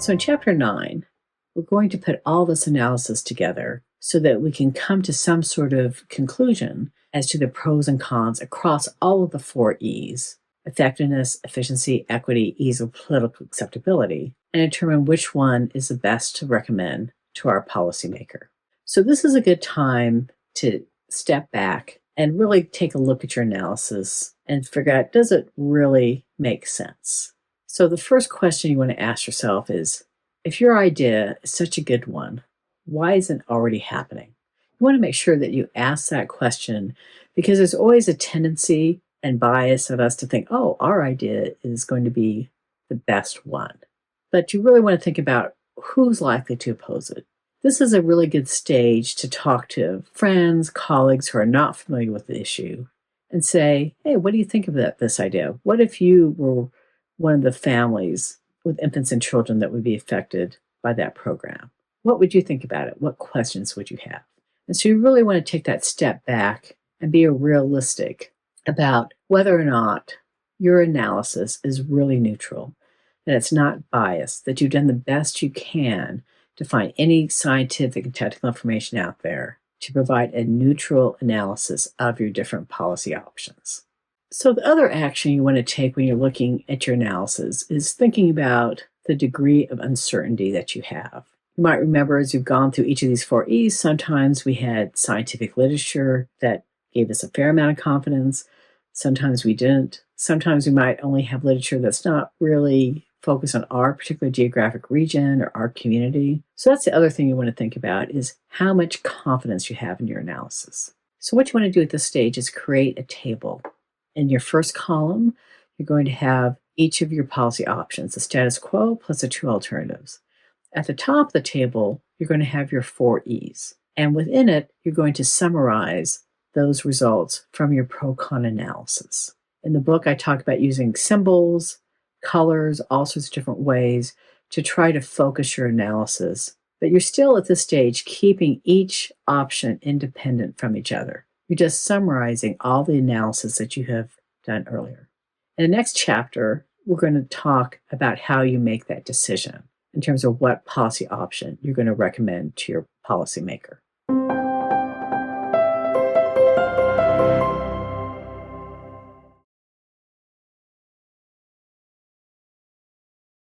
So in Chapter 9, we're going to put all this analysis together so that we can come to some sort of conclusion as to the pros and cons across all of the 4 E's: effectiveness, efficiency, equity, ease, and political acceptability, and determine which one is the best to recommend to our policymaker. So this is a good time to step back and really take a look at your analysis and figure out, does it really make sense? So the first question you want to ask yourself is, if your idea is such a good one, why isn't it already happening? You want to make sure that you ask that question, because there's always a tendency and bias of us to think, oh, our idea is going to be the best one. But you really want to think about who's likely to oppose it. This is a really good stage to talk to friends, colleagues who are not familiar with the issue and say, hey, what do you think of this idea? What if you were one of the families with infants and children that would be affected by that program? What would you think about it? What questions would you have? And so you really want to take that step back and be realistic about whether or not your analysis is really neutral, that it's not biased, that you've done the best you can to find any scientific and technical information out there to provide a neutral analysis of your different policy options. So the other action you want to take when you're looking at your analysis is thinking about the degree of uncertainty that you have. You might remember, as you've gone through each of these 4 E's, sometimes we had scientific literature that gave us a fair amount of confidence. Sometimes we didn't. Sometimes we might only have literature that's not really focused on our particular geographic region or our community. So that's the other thing you want to think about, is how much confidence you have in your analysis. So what you want to do at this stage is create a table. In your first column, you're going to have each of your policy options, the status quo plus the 2 alternatives. At the top of the table, you're going to have your 4 E's. And within it, you're going to summarize those results from your pro-con analysis. In the book, I talk about using symbols, colors, all sorts of different ways to try to focus your analysis. But you're still at this stage keeping each option independent from each other. You're just summarizing all the analysis that you have done earlier. In the next chapter, we're going to talk about how you make that decision in terms of what policy option you're going to recommend to your policymaker.